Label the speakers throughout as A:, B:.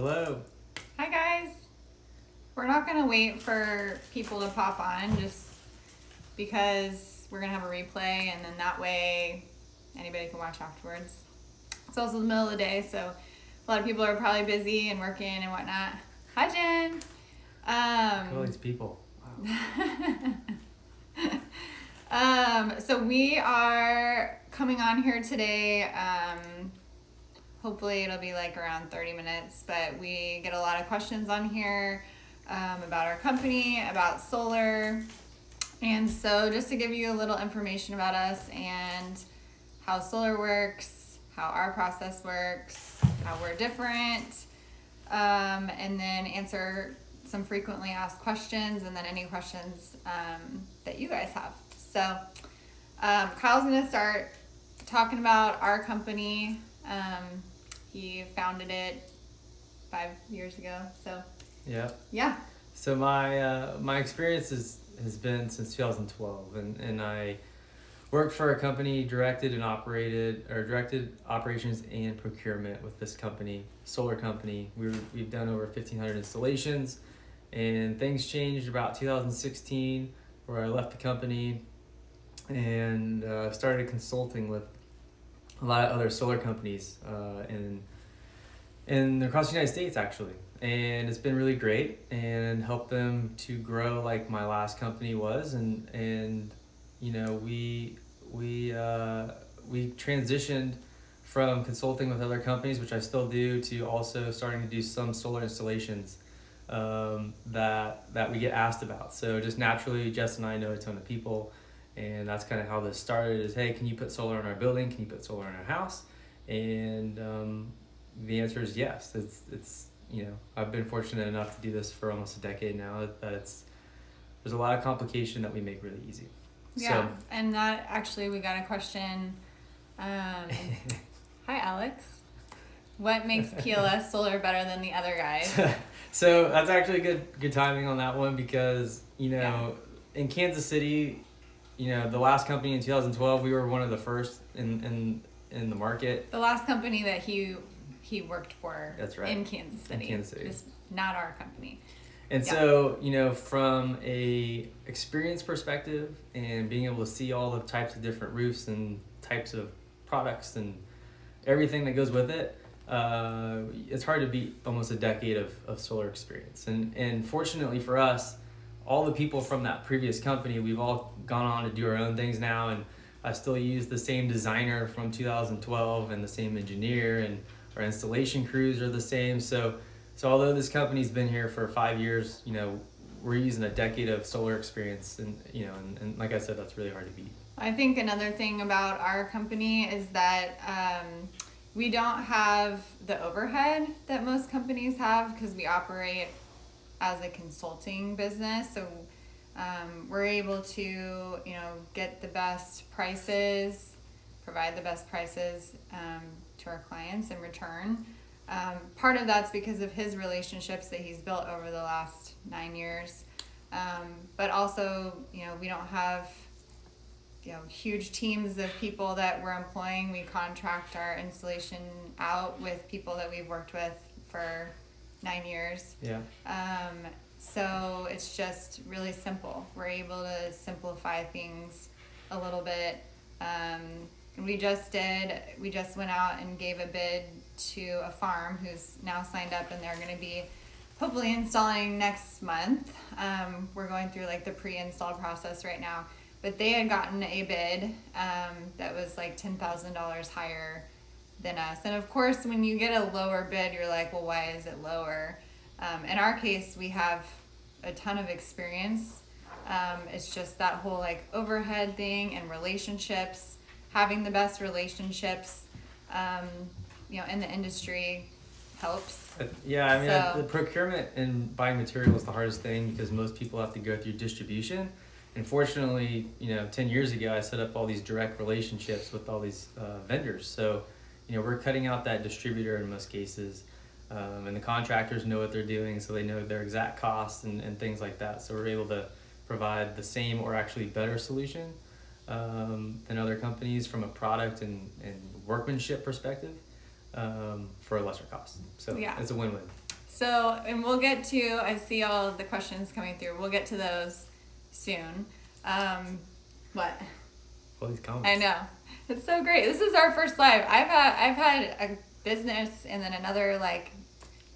A: Hello.
B: Hi guys. We're not gonna wait for people to pop on just because we're gonna have a replay and then that way anybody can watch afterwards. It's also the middle of the day, so a lot of people are probably busy and working and whatnot. Hi Jen.
A: Look at all these people. Wow.
B: So we are coming on here today. Hopefully it'll be like around 30 minutes, but we get a lot of questions on here about our company, about solar. And so just to give you a little information about us and how solar works, how our process works, how we're different, and then answer some frequently asked questions and then any questions that you guys have. So Kyle's going to start talking about our company. He founded it 5 years ago. So yeah.
A: So my experience has been since 2012, and I worked for a company directed operations and procurement with this company, solar company. We've done over 1,500 installations, and things changed about 2016, where I left the company and started consulting with a lot of other solar companies in across the United States actually, and it's been really great and helped them to grow like my last company was, and you know we transitioned from consulting with other companies, which I still do, to also starting to do some solar installations that we get asked about. So just naturally, Jess and I know a ton of people. And that's kind of how this started is, hey, can you put solar in our building? Can you put solar in our house? And the answer is yes. It's I've been fortunate enough to do this for almost a decade now. There's a lot of complication that we make really easy.
B: Yeah,
A: So,
B: and that actually, we got a question. Hi, Alex. What makes PLS Solar better than the other guys?
A: So that's actually good timing on that one because, in Kansas City, the last company in 2012, we were one of the first in the market.
B: The last company that he worked for.
A: That's right.
B: In Kansas City. Just not our company.
A: And so, from a experience perspective and being able to see all the types of different roofs and types of products and everything that goes with it, it's hard to beat almost a decade of solar experience. And fortunately for us, all the people from that previous company, we've all gone on to do our own things now, and I still use the same designer from 2012 and the same engineer, and our installation crews are the same. So although this company's been here for 5 years, we're using a decade of solar experience, and like I said, that's really hard to beat.
B: I think another thing about our company is that we don't have the overhead that most companies have because we operate as a consulting business. So we're able to, get the best prices, provide the best prices to our clients in return. Part of that's because of his relationships that he's built over the last 9 years. But also, we don't have, huge teams of people that we're employing. We contract our installation out with people that we've worked with for 9 years.
A: Yeah.
B: So it's just really simple. We're able to simplify things a little bit. We just went out and gave a bid to a farm who's now signed up, and they're going to be hopefully installing next month. We're going through like the pre-install process right now, but they had gotten a bid that was like $10,000 higher than us. And of course, when you get a lower bid, you're like, well, why is it lower? In our case, we have a ton of experience. It's just that whole like overhead thing and relationships, having the best relationships, in the industry helps.
A: The procurement and buying material is the hardest thing because most people have to go through distribution. And fortunately, 10 years ago, I set up all these direct relationships with all these vendors. So, we're cutting out that distributor in most cases. And the contractors know what they're doing, so they know their exact costs and things like that. So we're able to provide the same or actually better solution than other companies from a product and workmanship perspective for a lesser cost. So it's a win-win.
B: So, and we'll get to, I see all of the questions coming through. We'll get to those soon. What?
A: All these comments.
B: I know. It's so great. This is our first live. I've had a business and then another like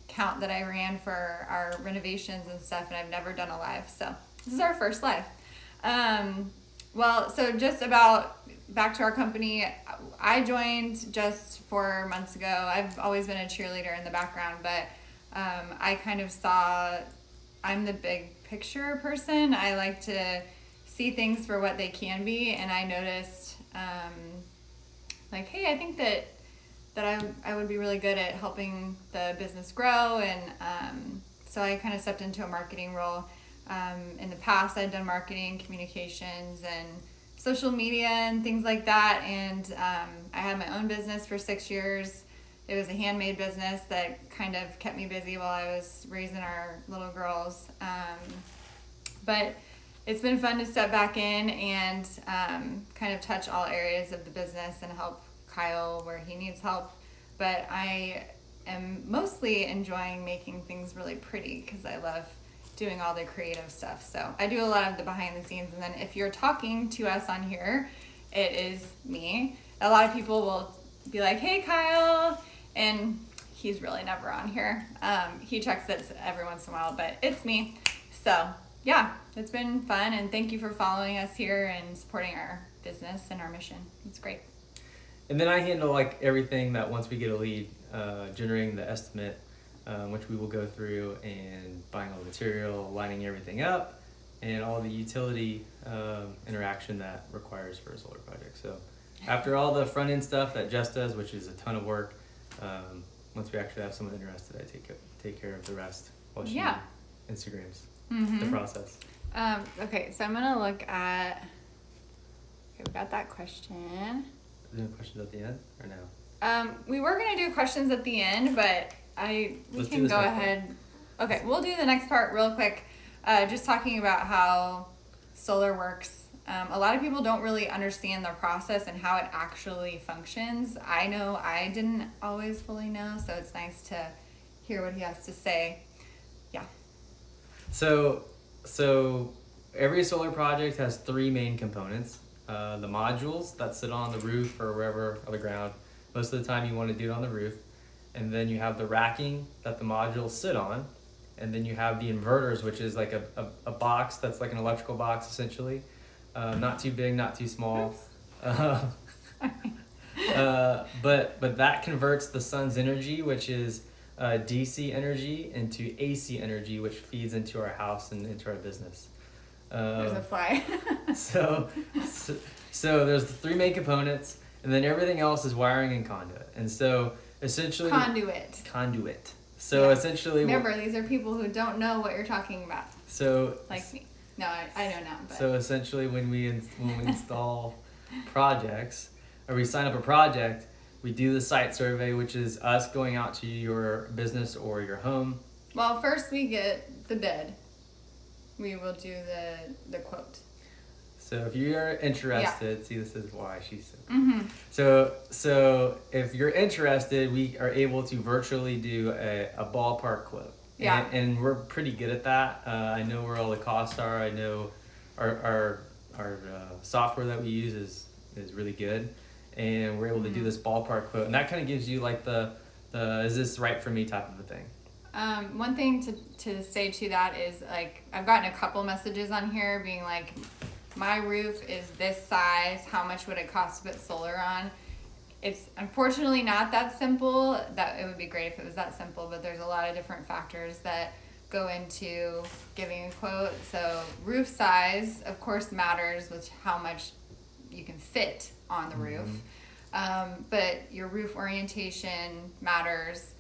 B: count that I ran for our renovations and stuff, and I've never done a live. So this is our first live. Well, so just about back to our company, I joined just 4 months ago. I've always been a cheerleader in the background, but I kind of saw, I'm the big picture person. I like to see things for what they can be, and I noticed like, hey, I think that I would be really good at helping the business grow, and so I kind of stepped into a marketing role. In the past, I'd done marketing, communications, and social media and things like that, and I had my own business for 6 years. It was a handmade business that kind of kept me busy while I was raising our little girls. But it's been fun to step back in and kind of touch all areas of the business and help Kyle where he needs help. But I am mostly enjoying making things really pretty because I love doing all the creative stuff. So I do a lot of the behind the scenes. And then if you're talking to us on here, it is me. A lot of people will be like, hey, Kyle. And he's really never on here. He checks it every once in a while, but it's me. So yeah, it's been fun. And thank you for following us here and supporting our business and our mission. It's great.
A: And then I handle like everything that once we get a lead, generating the estimate, which we will go through, and buying all the material, lining everything up, and all the utility interaction that requires for a solar project. So after all the front end stuff that Jess does, which is a ton of work, once we actually have someone interested, I take care of the rest while she Instagrams the process.
B: Okay, so I'm gonna look at. Okay, we got that question.
A: Is there any questions at the end or no?
B: We were gonna do questions at the end, but we can go ahead. Okay, we'll do the next part real quick. Just talking about how solar works. A lot of people don't really understand the process and how it actually functions. I know I didn't always fully know, so it's nice to hear what he has to say. Yeah.
A: So every solar project has 3 main components. The modules that sit on the roof or wherever on the ground. Most of the time you want to do it on the roof. And then you have the racking that the modules sit on. And then you have the inverters, which is like a box that's like an electrical box essentially. Not too big, not too small. But that converts the sun's energy, which is DC energy, into AC energy, which feeds into our house and into our business.
B: There's a fly.
A: so there's the 3 main components, and then everything else is wiring and conduit. And so essentially conduit. So essentially,
B: remember, these are people who don't know what you're talking about.
A: So
B: like me. No, I know now. But.
A: So essentially, when we install projects, or we sign up a project, we do the site survey, which is us going out to your business or your home.
B: Well, first we get the bid. We will do the quote.
A: So if you're interested, see, this is why she said.
B: Mm-hmm.
A: So if you're interested, we are able to virtually do a ballpark quote.
B: Yeah.
A: And we're pretty good at that. I know where all the costs are. I know our software that we use is really good, and we're able to do this ballpark quote, and that kind of gives you like the is this right for me type of a thing.
B: One thing to say to that is, like, I've gotten a couple messages on here being like, my roof is this size, how much would it cost to put solar on? It's unfortunately not that simple. That it would be great if it was that simple, but there's a lot of different factors that go into giving a quote. So roof size, of course, matters with how much you can fit on the roof. But your roof orientation matters.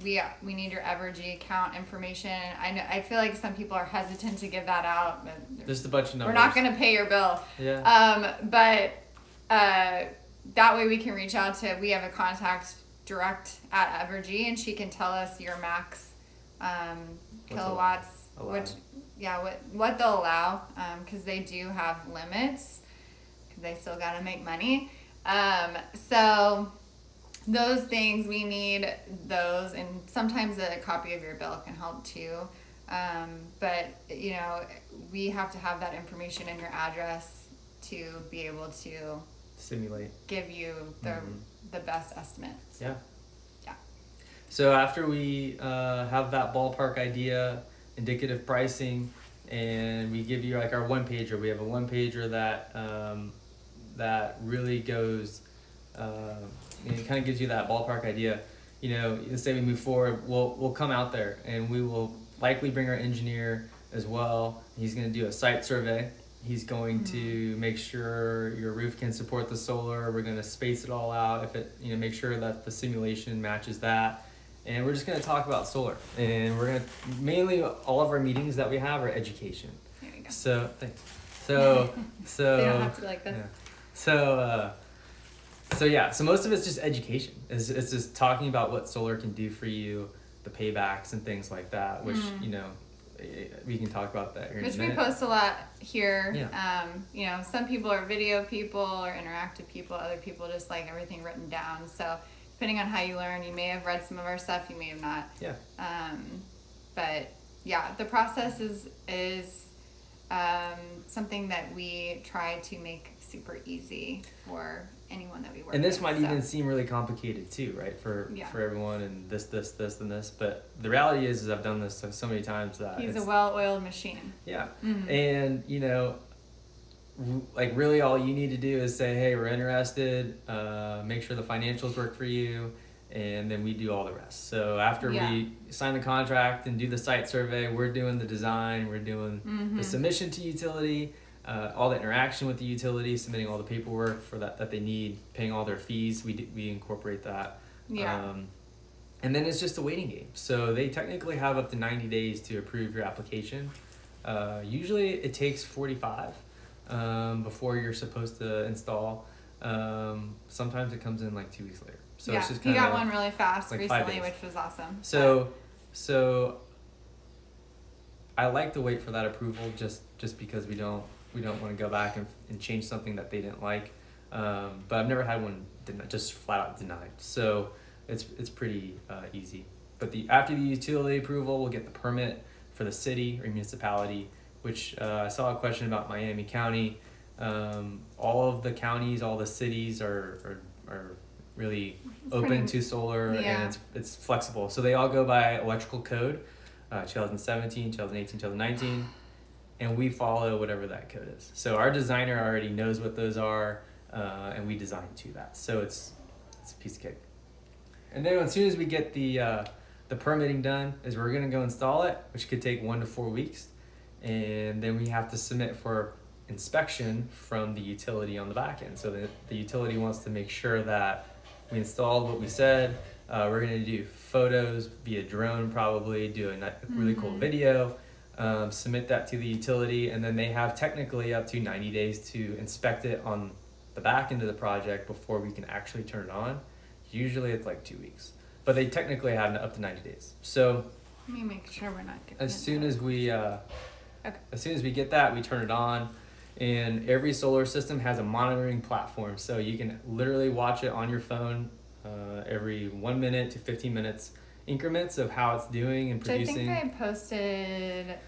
B: We need your Evergy account information. I feel like some people are hesitant to give that out, but
A: just a bunch of numbers.
B: We're not going to pay your bill.
A: Yeah.
B: But that way we can reach out to. We have a contact direct at Evergy, and she can tell us your max kilowatts, what they'll allow, because they do have limits, because they still got to make money. So those things, we need those, and sometimes a copy of your bill can help too. But you know, we have to have that information in your address to be able to
A: Simulate.
B: give you the best estimates.
A: Yeah.
B: Yeah.
A: So after we have that ballpark idea, indicative pricing, and we give you like our one pager, we have a one pager that that really goes, it kind of gives you that ballpark idea. You know, let's say we move forward, we'll come out there and we will likely bring our engineer as well. He's going to do a site survey. He's going to make sure your roof can support the solar. We're going to space it all out. If it, you know, make sure that the simulation matches that. And we're just going to talk about solar. And we're going to, mainly all of our meetings that we have are education.
B: There you go.
A: So, thanks. So,
B: They don't have to be like this.
A: yeah. So most of it's just education. It's just talking about what solar can do for you, the paybacks and things like that, which, you know, we can talk about that here
B: Which
A: in a
B: we
A: minute.
B: post a lot here.
A: Yeah.
B: You know, some people are video people or interactive people. Other people just like everything written down. So depending on how you learn, you may have read some of our stuff, you may have not.
A: Yeah.
B: But yeah, the process is something that we try to make super easy for anyone that we work with.
A: And this might
B: so.
A: even seem really complicated too, right? For
B: Yeah.
A: everyone, and this, and this. But the reality is I'm done this so many times that
B: He's
A: it's,
B: a well-oiled machine.
A: yeah.
B: Mhm.
A: And you know, like really all you need to do is say, hey, we're interested. Make sure the financials work for you, and then we do all the rest. So after
B: Yeah.
A: we sign the contract and do the site survey, we're doing the design, we're doing the submission to utility. All the interaction with the utility, submitting all the paperwork for that they need, paying all their fees, we incorporate that.
B: Yeah.
A: And then it's just a waiting game. So they technically have up to 90 days to approve your application. Usually it takes 45 before you're supposed to install. Sometimes it comes in like 2 weeks later. So
B: yeah,
A: it's just
B: he
A: kind
B: got one really fast
A: like 5
B: recently,
A: days.
B: which was awesome.
A: So I like to wait for that approval just because we don't want to go back and change something that they didn't like. But I've never had one just flat out denied. So it's pretty easy. But after the utility approval, we'll get the permit for the city or municipality, which I saw a question about Miami County. All of the counties, all the cities are really open to solar,
B: yeah.
A: and it's flexible. So they all go by electrical code, 2017, 2018, 2019. And we follow whatever that code is. So our designer already knows what those are, and we design to that. So it's a piece of cake. And then as soon as we get the permitting done, is we're gonna go install it, which could take 1 to 4 weeks, and then we have to submit for inspection from the utility on the back end. So the utility wants to make sure that we installed what we said. We're gonna do photos via drone, probably do a really cool video. Submit that to the utility, and then they have technically up to 90 days to inspect it on the back end of the project before we can actually turn it on. Usually it's like 2 weeks, but they technically have up to 90 days. So
B: Let me make sure we're not getting
A: as
B: into
A: soon
B: it.
A: as we get that, we turn it on, and every solar system has a monitoring platform, so you can literally watch it on your phone every 1 minute to 15 minutes increments of how it's doing and
B: So I
A: producing.
B: think I posted.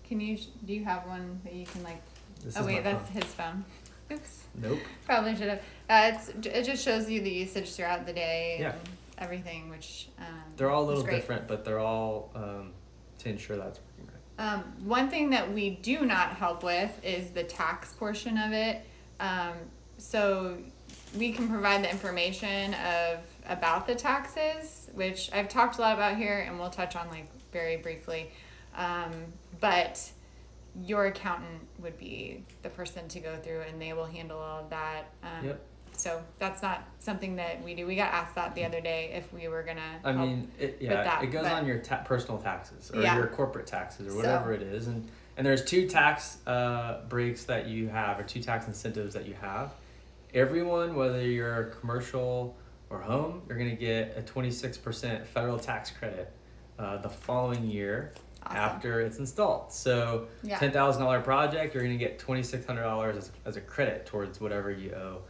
B: Do you have one that you can like?
A: This
B: Oh
A: is my
B: wait, that's
A: phone.
B: his phone. Oops.
A: Nope.
B: Probably should have. It just shows you the usage throughout the day and
A: Yeah.
B: everything, which
A: They're all a
B: is
A: little
B: great.
A: different, but they're all to ensure that's working right.
B: One thing that we do not help with is the tax portion of it. So we can provide the information about the taxes, which I've talked a lot about here, and we'll touch on like very briefly. But your accountant would be the person to go through, and they will handle all of that.
A: Yep.
B: So that's not something that we do. We got asked that the other day if we were gonna.
A: I
B: help.
A: mean, it
B: that,
A: goes
B: but-
A: on your personal taxes or
B: Yeah.
A: your corporate taxes or
B: So-
A: whatever it is, and there's 2 tax breaks that you have, or 2 tax incentives that you have. Everyone, whether you're commercial or home, you're gonna get a 26% federal tax credit the following year.
B: Awesome.
A: After it's installed. So
B: Yeah.
A: $10,000 project, you're going to get $2,600 as a credit towards whatever you owe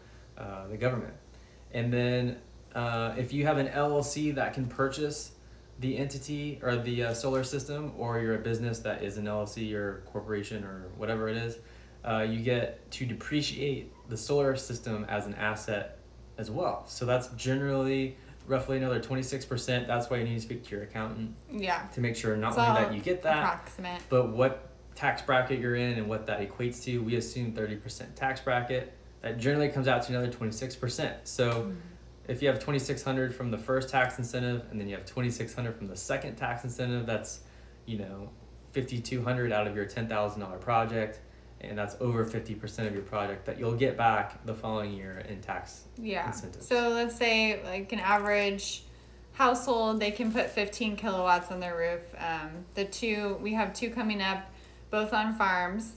A: the government. And then if you have an LLC that can purchase the entity or the solar system, or you're a business that is an LLC or corporation or whatever it is, you get to depreciate the solar system as an asset as well. So that's generally roughly another 26%. That's why you need to speak to your accountant
B: Yeah.
A: to make sure not
B: It's
A: only
B: all
A: that you get that,
B: approximate.
A: but what tax bracket you're in and what that equates to. We assume 30% tax bracket. That generally comes out to another 26%. So if you have 2,600 from the first tax incentive, and then you have 2,600 from the second tax incentive, that's, 5,200 out of your $10,000 project, and that's over 50% of your project that you'll get back the following year in tax incentives.
B: So let's say like an average household, they can put 15 kilowatts on their roof. We have two coming up, both on farms.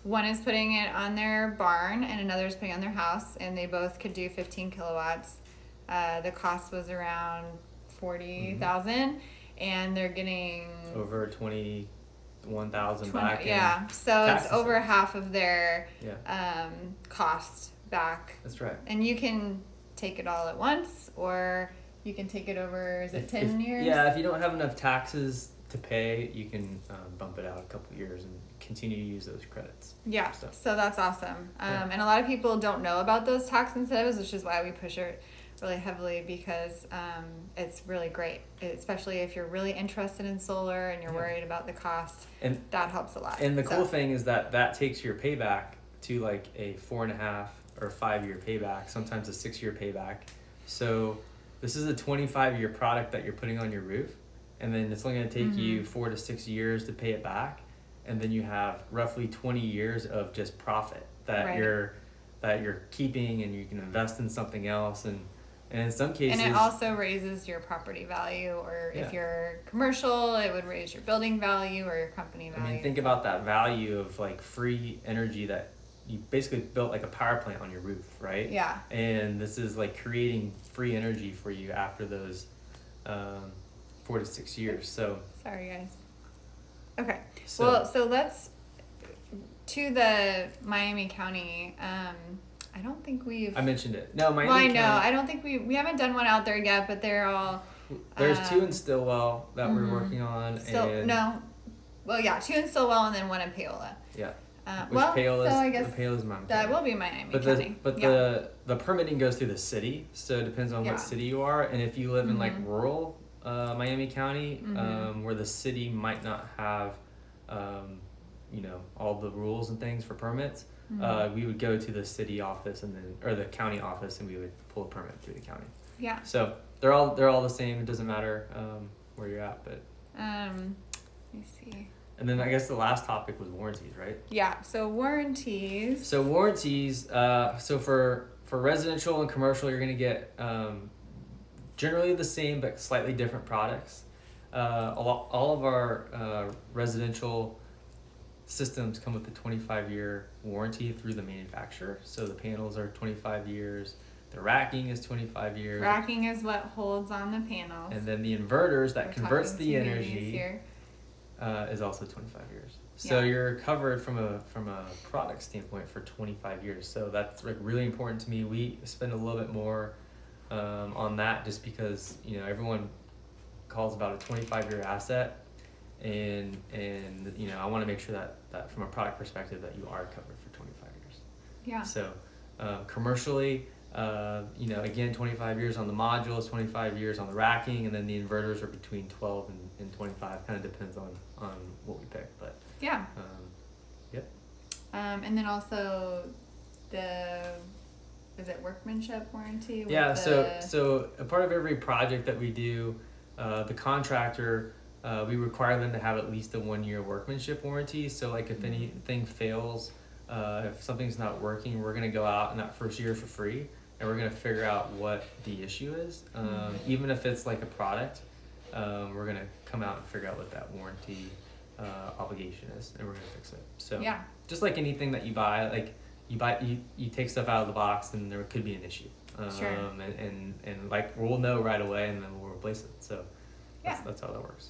B: One is putting it on their barn and another is putting it on their house, and they both could do 15 kilowatts. The cost was around 40,000, and they're getting
A: over 21,000 back.
B: Yeah, so it's
A: taxes.
B: over half of their cost back.
A: That's right.
B: And you can take it all at once, or you can take it over, is it 10 years?
A: Yeah, if you don't have enough taxes to pay, you can bump it out a couple years and continue to use those credits.
B: Yeah, so that's awesome. And a lot of people don't know about those tax incentives, which is why we push it really heavily, because it's really great, especially if you're really interested in solar and you're worried about the cost.
A: And
B: that helps a lot.
A: And the cool thing is that takes your payback to like a 4.5 or 5 year payback, sometimes a 6 year payback. So this is a 25-year product that you're putting on your roof, and then it's only going to take you 4 to 6 years to pay it back, and then you have roughly 20 years of just profit that you're keeping, and you can invest in something else, and in some cases.
B: And it also raises your property value, or if you're commercial, it would raise your building value or your company value.
A: I mean, think about that value of like free energy that you basically built like a power plant on your roof, right?
B: Yeah.
A: And this is like creating free energy for you after those 4 to 6 years. So.
B: Sorry, guys. Okay. So let's to the Miami County. I don't think we've.
A: I mentioned it. No, Miami
B: County.
A: County.
B: I don't think we haven't done one out there yet, but they're all.
A: There's 2 in Stillwell that we're working on.
B: Well, yeah, 2 in Stillwell and then 1 in Paola.
A: Yeah.
B: So I guess
A: Paola's Miami
B: that
A: County.
B: will be Miami
A: County.
B: But
A: the permitting goes through the city, so it depends on what city you are, and if you live in like rural Miami County, where the city might not have, all the rules and things for permits. We would go to the city office or the county office, and we would pull a permit through the county.
B: Yeah.
A: So they're all the same. It doesn't matter where you're at, but.
B: Let me see.
A: And then I guess the last topic was warranties, right?
B: Yeah. So warranties.
A: So warranties. So for residential and commercial, you're gonna get generally the same but slightly different products. All of our residential systems come with a 25-year warranty through the manufacturer. So the panels are 25 years. The racking is 25 years.
B: Racking is what holds on the panels.
A: And then the inverters that converts the energy is also 25 years. So you're covered from a product standpoint for 25 years. So that's like really important to me. We spend a little bit more on that just because everyone calls about a 25-year asset. And I want to make sure that from a product perspective that you are covered for 25 years. Yeah. So commercially, again, 25 years on the modules, 25 years on the racking, and then the inverters are between 12 and 25. Kind of depends on what we pick, but
B: yeah.
A: Yep.
B: And then also is it workmanship warranty?
A: Yeah. So a part of every project that we do, the contractor. We require them to have at least a 1-year workmanship warranty. So like if anything fails, if something's not working, we're going to go out in that first year for free, and we're going to figure out what the issue is. Even if it's like a product, we're going to come out and figure out what that warranty obligation is, and we're going to fix it. So just like anything that you buy, like you take stuff out of the box and there could be an issue.
B: Sure.
A: And like we'll know right away, and then we'll replace it. So that's how that works.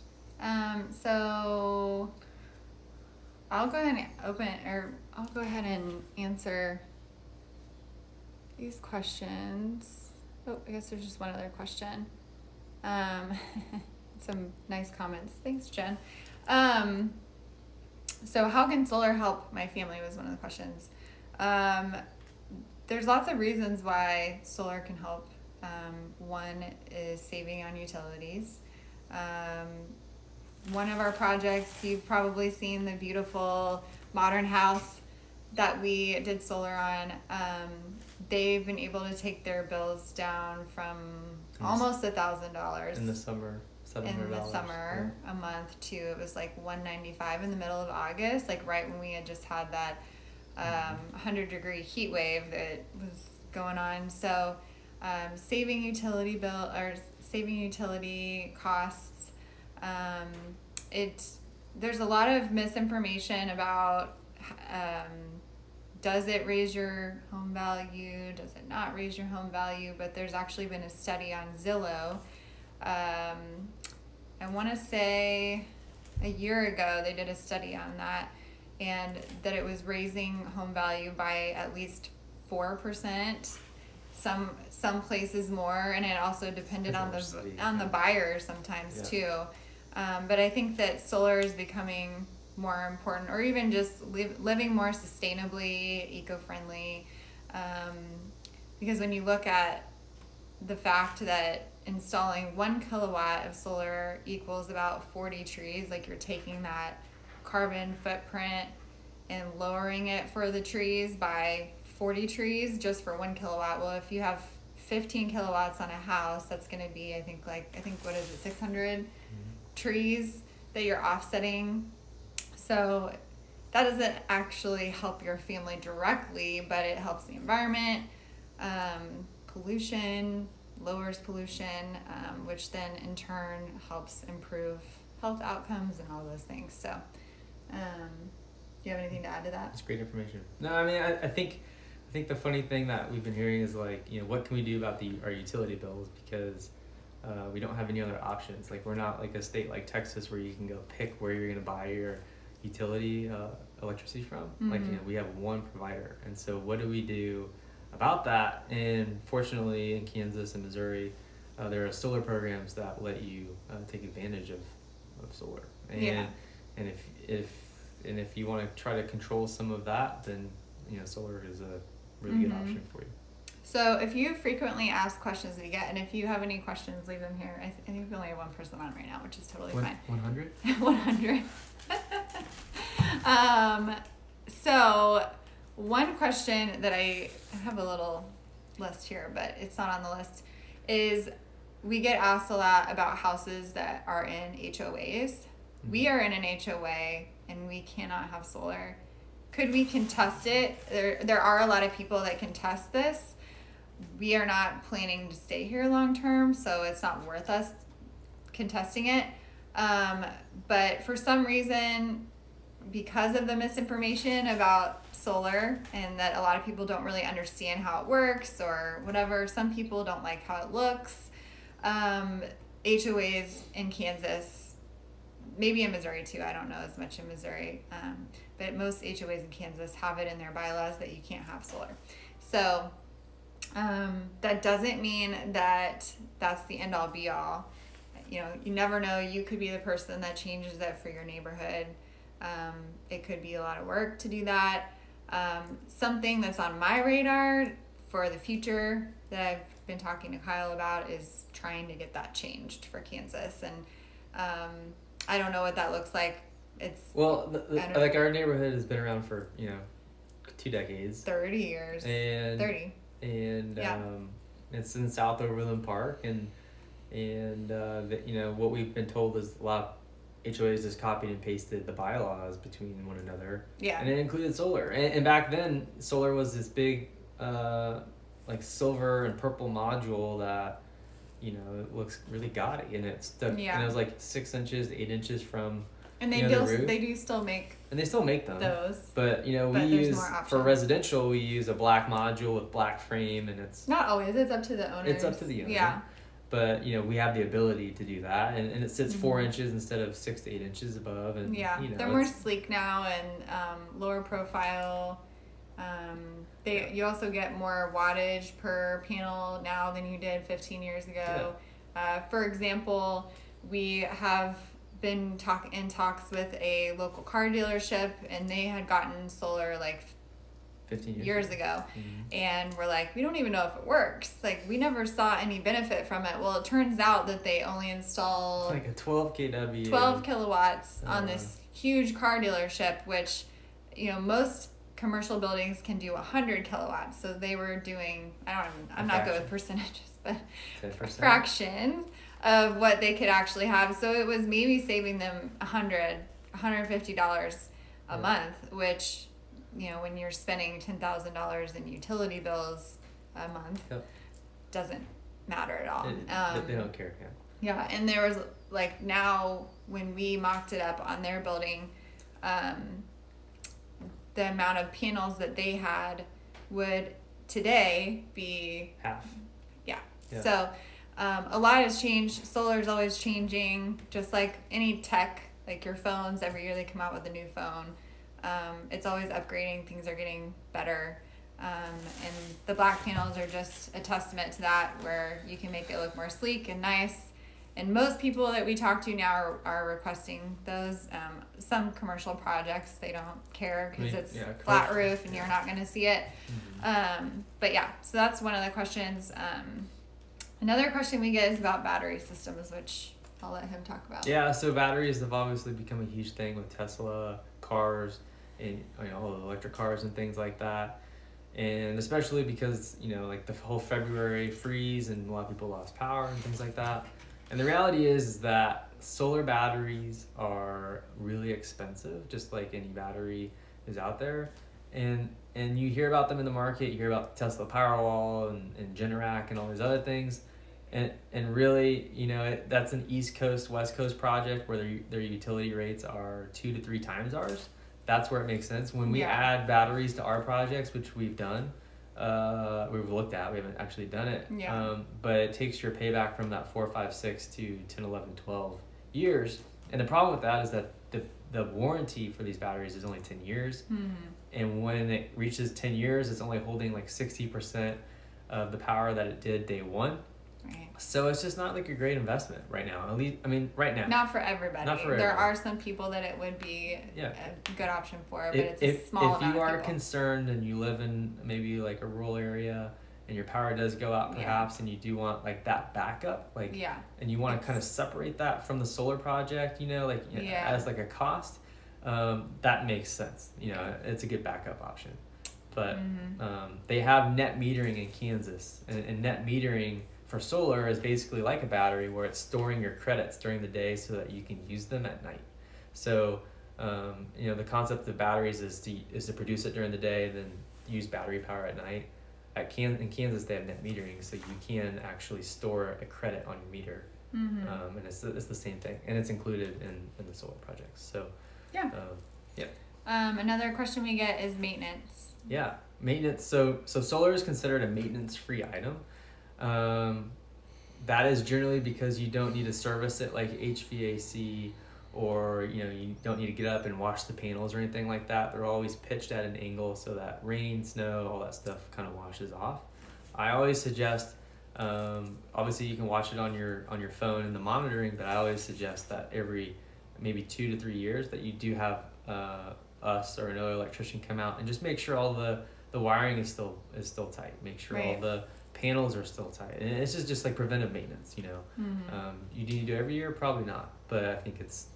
B: So I'll go ahead and answer these questions. Oh, I guess there's just one other question. Some nice comments. Thanks, Jen. So how can solar help my family was one of the questions. There's lots of reasons why solar can help. One is saving on utilities. One of our projects, you've probably seen the beautiful modern house that we did solar on. They've been able to take their bills down from almost $1,000
A: in the summer, $700
B: a month to it was like $195 in the middle of August, like right when we had just had that 100-degree heat wave that was going on. So saving utility costs. There's a lot of misinformation about does it raise your home value, does it not raise your home value, but there's actually been a study on Zillow. I want to say a year ago they did a study on that, and that it was raising home value by at least 4%. Some places more, and it also depended on the buyer sometimes too. But I think that solar is becoming more important, or even just living more sustainably, eco-friendly. Because when you look at the fact that installing 1 kilowatt of solar equals about 40 trees, like you're taking that carbon footprint and lowering it for the trees by 40 trees just for 1 kilowatt. Well, if you have 15 kilowatts on a house, that's going to be, I think what is it, 600 trees that you're offsetting. So that doesn't actually help your family directly, but it helps the environment, lowers pollution, which then in turn helps improve health outcomes and all those things. So do you have anything to add to that?
A: That's great information. No, I mean, I think the funny thing that we've been hearing is like, what can we do about our utility bills, because we don't have any other options. Like, we're not like a state like Texas where you can go pick where you're going to buy your utility electricity from. Mm-hmm. Like, we have one provider, and so what do we do about that? And fortunately in Kansas and Missouri, there are solar programs that let you take advantage of solar, and if you want to try to control some of that, then solar is a really good option for you.
B: So if you frequently ask questions that you get, and if you have any questions, leave them here. I think we only have one person on right now, which is totally fine.
A: 100?
B: 100. So one question that I have a little list here, but it's not on the list, is we get asked a lot about houses that are in HOAs. Mm-hmm. We are in an HOA and we cannot have solar. Could we contest it? There are a lot of people that contest this. We are not planning to stay here long term, so it's not worth us contesting it. But for some reason, because of the misinformation about solar and that a lot of people don't really understand how it works or whatever, some people don't like how it looks. HOAs in Kansas, maybe in Missouri too, I don't know as much in Missouri, but most HOAs in Kansas have it in their bylaws that you can't have solar. So that doesn't mean that that's the end all be all. You never know. You could be the person that changes it for your neighborhood. It could be a lot of work to do that. Something that's on my radar for the future that I've been talking to Kyle about is trying to get that changed for Kansas. And I don't know what that looks like.
A: Like our neighborhood has been around for 2 decades.
B: 30 years.
A: And
B: 30.
A: And it's in South Overland Park, and what we've been told is a lot of HOAs just copied and pasted the bylaws between one another. Yeah. And it included solar. And back then, solar was this big, like silver and purple module that, it looks really gaudy, and it's and it was like 6 inches to 8 inches from. And they
B: do still make.
A: And they still make them.
B: Those.
A: But we use for residential, we use a black module with black frame, and it's
B: not always. It's up to the owner.
A: It's up to the owner. Yeah. But we have the ability to do that, and it sits 4 inches instead of 6 to 8 inches above, and
B: they're more sleek now and lower profile. You also get more wattage per panel now than you did 15 years ago. For example, we have been in talks with a local car dealership, and they had gotten solar like
A: 15
B: years ago. And we're like, we don't even know if it works. Like, we never saw any benefit from it. Well, it turns out that they only install
A: like a 12 kW
B: 12 kilowatts on this huge car dealership, which, you know, most commercial buildings can do 100 kilowatts. So they were doing, I'm not good with percentages, but
A: 10%.
B: fractions of what they could actually have. So it was maybe saving them $150 a month, which, you know, when you're spending $10,000 in utility bills a month, doesn't matter at all.
A: They don't care.
B: Yeah, and there was, like, now when we mocked it up on their building, the amount of panels that they had would today be
A: half.
B: Yeah. So a lot has changed. Solar is always changing, just like any tech, like your phones. Every year they come out with a new phone. It's always upgrading. Things are getting better. And the black panels are just a testament to that, where you can make it look more sleek and nice. And most people that we talk to now are requesting those. Some commercial projects, they don't care because it's flat roof and you're not going to see it. But yeah, so that's one of the questions. Another question we get is about battery systems, which I'll let him talk about.
A: Yeah, so batteries have obviously become a huge thing with Tesla, cars, and all the electric cars and things like that. And especially because, like the whole February freeze and a lot of people lost power and things like that. And the reality is that solar batteries are really expensive, just like any battery is out there. And you hear about them in the market, you hear about the Tesla Powerwall and Generac and all these other things. And really, that's an East Coast, West Coast project where their utility rates are 2 to 3 times ours. That's where it makes sense. When we add batteries to our projects, which we've done, we've looked at, we haven't actually done it. But it takes your payback from that 4, 5, 6 to 10, 11, 12 years. And the problem with that is that the warranty for these batteries is only 10 years. And when it reaches 10 years, it's only holding like 60% of the power that it did day one.
B: Right.
A: So it's just not like a great investment right now. At least, right now.
B: Not for everybody.
A: Not for
B: there
A: everybody.
B: are some people that it would be a good option for, but it's
A: if
B: a small amount
A: If you
B: of
A: are
B: people.
A: concerned and you live in maybe like a rural area and your power does go out perhaps and you do want like that backup, and you want to kind of separate that from the solar project, as like a cost, that makes sense. It's a good backup option. But they have net metering in Kansas, and net metering for solar is basically like a battery where it's storing your credits during the day so that you can use them at night. So, the concept of batteries is to produce it during the day and then use battery power at night. In Kansas, they have net metering, so you can actually store a credit on your meter. And it's the same thing, and it's included in the solar projects. So,
B: another question we get is maintenance.
A: Yeah, maintenance. So solar is considered a maintenance-free item. That is generally because you don't need to service it like HVAC, or you don't need to get up and wash the panels or anything like that. They're always pitched at an angle so that rain, snow, all that stuff kind of washes off. I always suggest, obviously you can watch it on your phone and the monitoring, but I always suggest that every maybe 2 to 3 years that you do have us or another electrician come out and just make sure all the wiring is still tight. Make sure all the panels are still tight, and it's just like preventive maintenance. You need to do it every year, probably not, but I think it's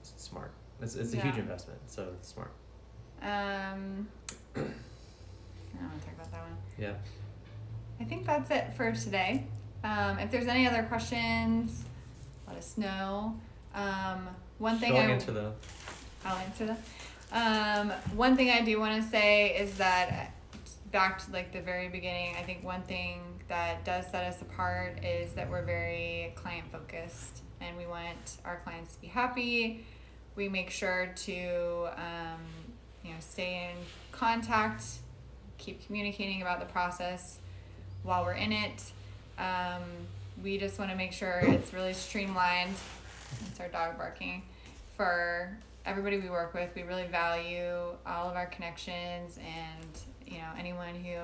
A: smart. It's a huge investment, so it's smart.
B: I don't want to talk about that one.
A: Yeah,
B: I think that's it for today. If there's any other questions, let us know. One thing
A: I'll answer them.
B: I'll answer them. One thing I do want to say is that back to like the very beginning, I think one thing that does set us apart is that we're very client focused, and we want our clients to be happy. We make sure to stay in contact, keep communicating about the process while we're in it. We just want to make sure it's really streamlined. It's our dog barking, for everybody we work with, we really value all of our connections, and anyone who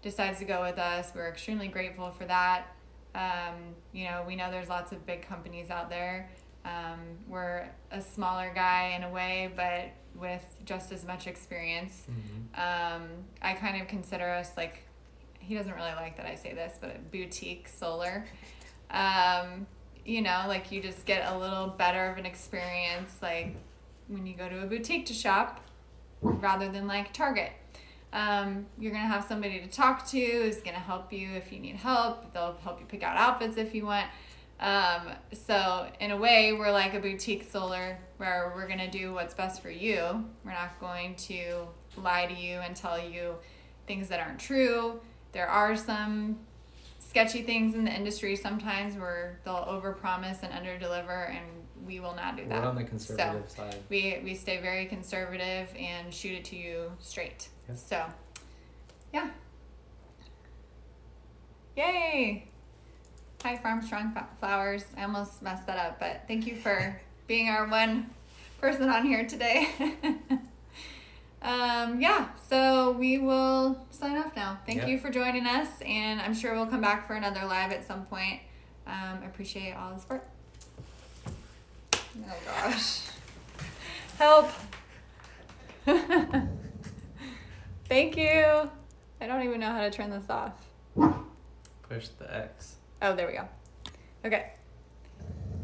B: decides to go with us, we're extremely grateful for that. We know there's lots of big companies out there. We're a smaller guy in a way, but with just as much experience. I kind of consider us like, he doesn't really like that I say this, but a boutique solar. Like you just get a little better of an experience, like when you go to a boutique to shop rather than like Target. You're going to have somebody to talk to who's going to help you if you need help. They'll help you pick out outfits if you want. So in a way, we're like a boutique solar where we're going to do what's best for you. We're not going to lie to you and tell you things that aren't true. There are some sketchy things in the industry sometimes where they'll overpromise and underdeliver, and we will not do that.
A: We're on the conservative side.
B: We stay very conservative and shoot it to you straight.
A: Yep.
B: So, yeah. Yay! Hi, Farmstrong Flowers. I almost messed that up, but thank you for being our one person on here today. So we will sign off now. Thank you for joining us, and I'm sure we'll come back for another live at some point. Appreciate all the support. Oh gosh. Help. Thank you. I don't even know how to turn this off.
A: Push the X.
B: Oh, there we go. Okay.